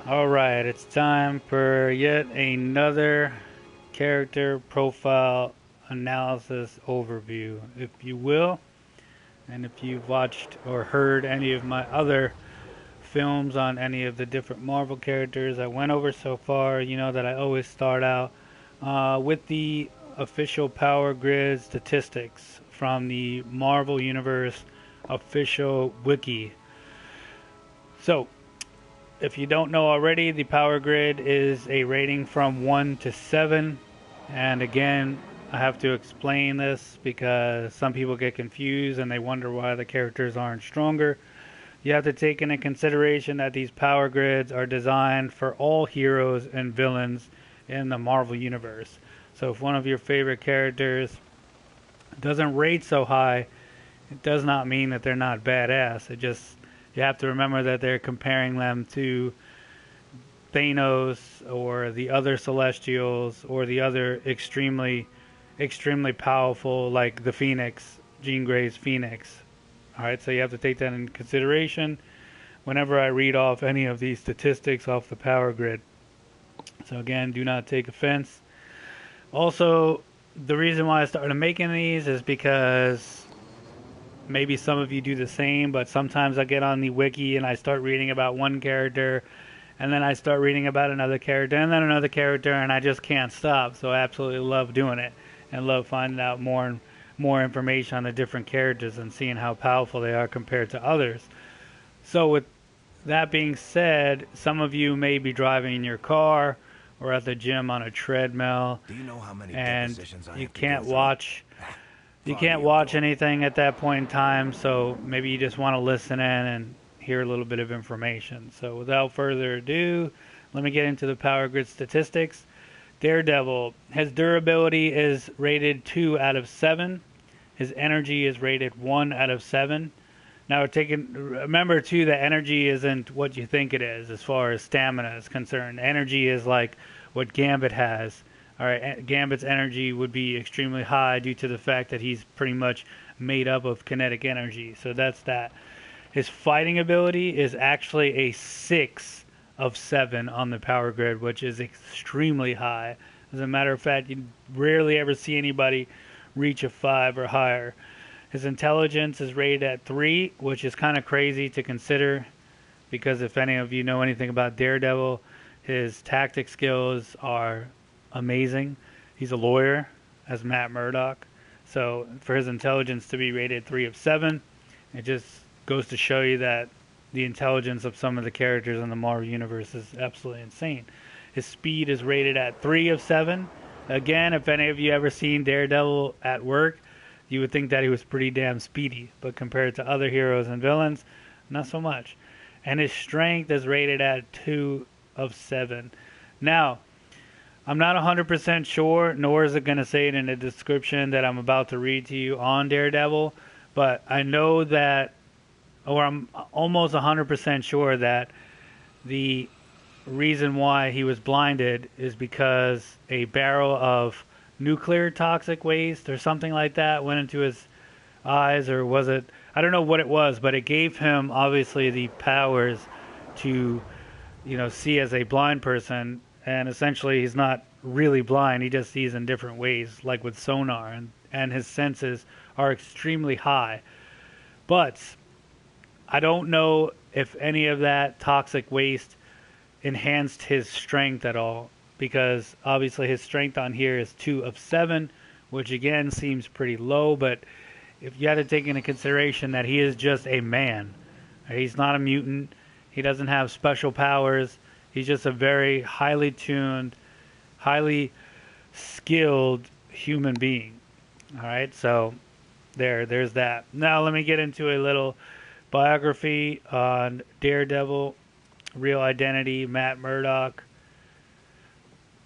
Alright, it's time for yet another character profile analysis overview, if you will. And if you've watched or heard any of my other films on any of the different Marvel characters I went over so far, you know that I always start out with the official Power Grid statistics from the Marvel Universe official wiki. So, if you don't know already, the Power Grid is a rating from 1 to 7. And again, I have to explain this because some people get confused and they wonder why the characters aren't stronger. You have to take into consideration that these Power Grids are designed for all heroes and villains in the Marvel Universe. So if one of your favorite characters doesn't rate so high, it does not mean that they're not badass. It just, you have to remember that they're comparing them to Thanos or the other Celestials or the other extremely powerful, like the Phoenix, Jean Grey's Phoenix. Alright, so you have to take that into consideration whenever I read off any of these statistics off the Power Grid. So again, do not take offense. Also, the reason why I started making these is because maybe some of you do the same, but sometimes I get on the wiki and I start reading about one character, and then I start reading about another character, and then another character, and I just can't stop. So I absolutely love doing it, and love finding out more and more information on the different characters and seeing how powerful they are compared to others. So with that being said, some of you may be driving in your car or at the gym on a treadmill, Do you know how many and depositions I you have to can't go through? watch you can't watch anything at that point in time, so maybe you just want to listen in and hear a little bit of information. So without further ado, let me get into the Power Grid statistics. Daredevil, his durability is rated 2 out of 7. His energy is rated 1 out of 7. Now, remember too that energy isn't what you think it is as far as stamina is concerned. Energy is like what Gambit has. Alright, Gambit's energy would be extremely high due to the fact that he's pretty much made up of kinetic energy. So that's that. His fighting ability is actually a 6 of 7 on the Power Grid, which is extremely high. As a matter of fact, you rarely ever see anybody reach a 5 or higher. His intelligence is rated at 3, which is kind of crazy to consider because if any of you know anything about Daredevil, his tactic skills are amazing. He's a lawyer as Matt Murdock. So for his intelligence to be rated 3 of 7, it just goes to show you that the intelligence of some of the characters in the Marvel Universe is absolutely insane. His speed is rated at 3 of 7. Again, if any of you ever seen Daredevil at work, you would think that he was pretty damn speedy. But compared to other heroes and villains, not so much. And his strength is rated at 2 of 7. Now, I'm not 100% sure, nor is it going to say it in the description that I'm about to read to you on Daredevil, but I know that, or I'm almost 100% sure that the reason why he was blinded is because a barrel of nuclear toxic waste or something like that went into his eyes, or was it, I don't know what it was, but it gave him obviously the powers to, see as a blind person. And essentially he's not really blind, he just sees in different ways, like with sonar, and his senses are extremely high. But I don't know if any of that toxic waste enhanced his strength at all, because obviously his strength on here is 2 of 7, which again seems pretty low, but if you had to take into consideration that he is just a man, he's not a mutant, he doesn't have special powers, he's just a very highly tuned, highly skilled human being. Alright, so there's that. Now let me get into a little biography on Daredevil. Real identity, Matt Murdock.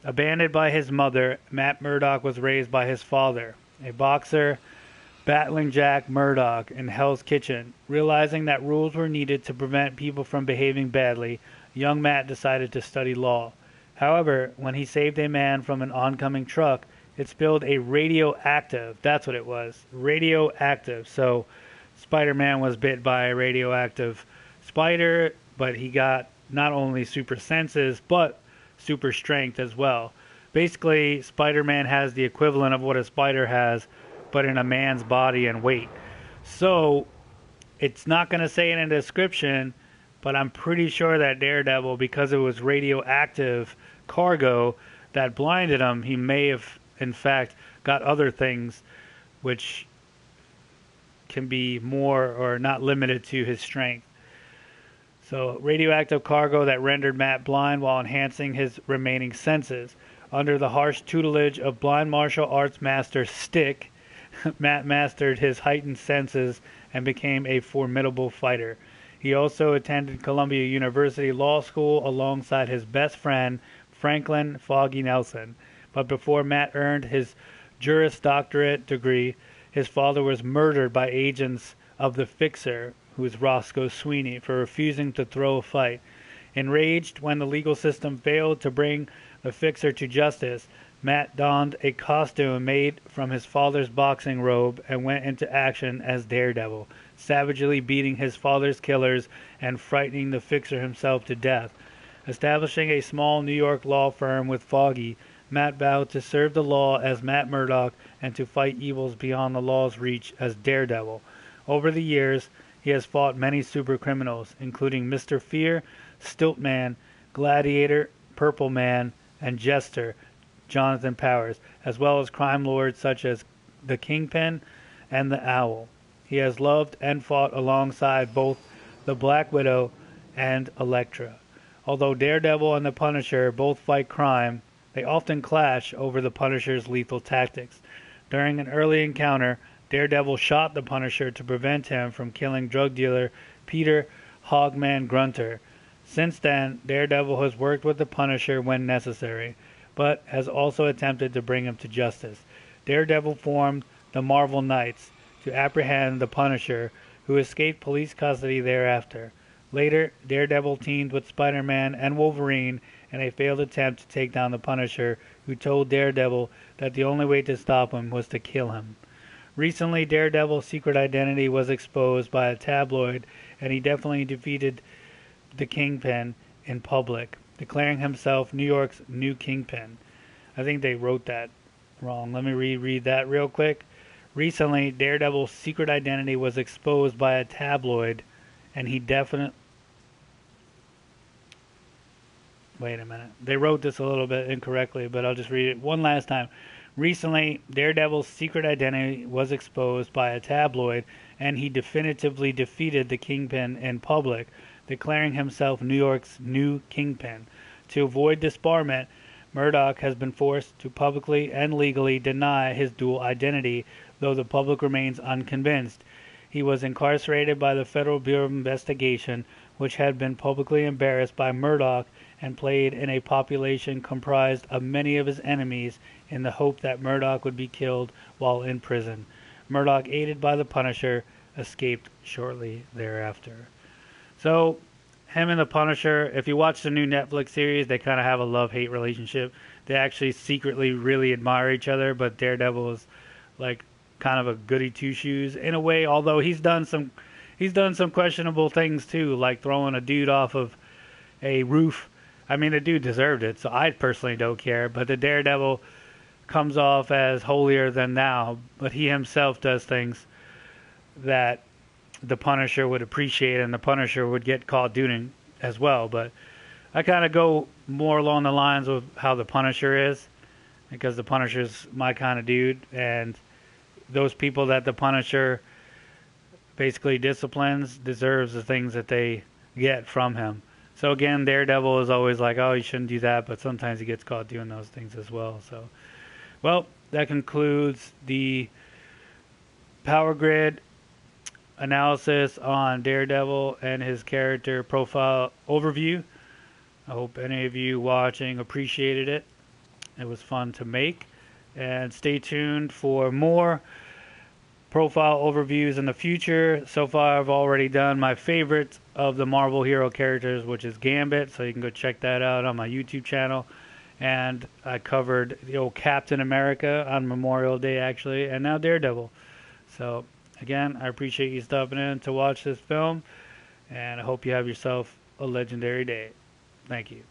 Abandoned by his mother, Matt Murdock was raised by his father, a boxer, battling Jack Murdock in Hell's Kitchen. Realizing that rules were needed to prevent people from behaving badly, young Matt decided to study law. However, when he saved a man from an oncoming truck, it spilled a radioactive, that's what it was, radioactive. So Spider-Man was bit by a radioactive spider, but he got not only super senses, but super strength as well. Basically, Spider-Man has the equivalent of what a spider has, but in a man's body and weight. So, it's not going to say it in the description, but I'm pretty sure that Daredevil, because it was radioactive cargo that blinded him, he may have, in fact, got other things which can be more or not limited to his strength. So, radioactive cargo that rendered Matt blind while enhancing his remaining senses. Under the harsh tutelage of blind martial arts master Stick, Matt mastered his heightened senses and became a formidable fighter. He also attended Columbia University Law School alongside his best friend, Franklin Foggy Nelson. But before Matt earned his Juris Doctorate degree, his father was murdered by agents of the Fixer, who is Roscoe Sweeney, for refusing to throw a fight. Enraged when the legal system failed to bring the Fixer to justice, Matt donned a costume made from his father's boxing robe and went into action as Daredevil, savagely beating his father's killers and frightening the Fixer himself to death. Establishing a small New York law firm with Foggy, Matt vowed to serve the law as Matt Murdock and to fight evils beyond the law's reach as Daredevil. Over the years, he has fought many supercriminals, including Mr. Fear, Stiltman, Gladiator, Purple Man, and Jester, Jonathan Powers, as well as crime lords such as the Kingpin and the Owl. He has loved and fought alongside both the Black Widow and Elektra. Although Daredevil and the Punisher both fight crime, they often clash over the Punisher's lethal tactics. During an early encounter, Daredevil shot the Punisher to prevent him from killing drug dealer Peter Hogman Grunter. Since then, Daredevil has worked with the Punisher when necessary, but has also attempted to bring him to justice. Daredevil formed the Marvel Knights to apprehend the Punisher, who escaped police custody thereafter. Later, Daredevil teamed with Spider-Man and Wolverine in a failed attempt to take down the Punisher, who told Daredevil that the only way to stop him was to kill him. Recently, Daredevil's secret identity was exposed by a tabloid, and he definitely defeated the Kingpin in public, declaring himself New York's new Kingpin. I think they wrote that wrong. Let me reread that real quick. Recently, Daredevil's secret identity was exposed by a tabloid, and he definitely... Wait a minute. They wrote this a little bit incorrectly, but I'll just read it one last time. Recently, Daredevil's secret identity was exposed by a tabloid, and he definitively defeated the Kingpin in public, declaring himself New York's new Kingpin. To avoid disbarment, Murdock has been forced to publicly and legally deny his dual identity, though the public remains unconvinced. He was incarcerated by the Federal Bureau of Investigation, which had been publicly embarrassed by Murdock and played in a population comprised of many of his enemies in the hope that Murdock would be killed while in prison. Murdock, aided by the Punisher, escaped shortly thereafter. So, him and the Punisher, if you watch the new Netflix series, they kind of have a love-hate relationship. They actually secretly really admire each other, but Daredevil is like kind of a goody two-shoes in a way, although he's done some questionable things too, like throwing a dude off of a roof. I mean, the dude deserved it, so I personally don't care, but the Daredevil comes off as holier than thou, but he himself does things that the Punisher would appreciate, and the Punisher would get caught doing as well. But I kind of go more along the lines of how the Punisher is, because the Punisher's my kind of dude, and those people that the Punisher basically disciplines deserves the things that they get from him. So again, Daredevil is always like, oh, you shouldn't do that, but sometimes he gets caught doing those things as well. So, well, that concludes the Power Grid analysis on Daredevil and his character profile overview. I hope any of you watching appreciated it. It was fun to make. And stay tuned for more profile overviews in the future. So far, I've already done my favorite of the Marvel hero characters, which is Gambit, so you can go check that out on my YouTube channel. And I covered the old Captain America on Memorial Day, actually, and now Daredevil. So, again, I appreciate you stopping in to watch this film, and I hope you have yourself a legendary day. Thank you.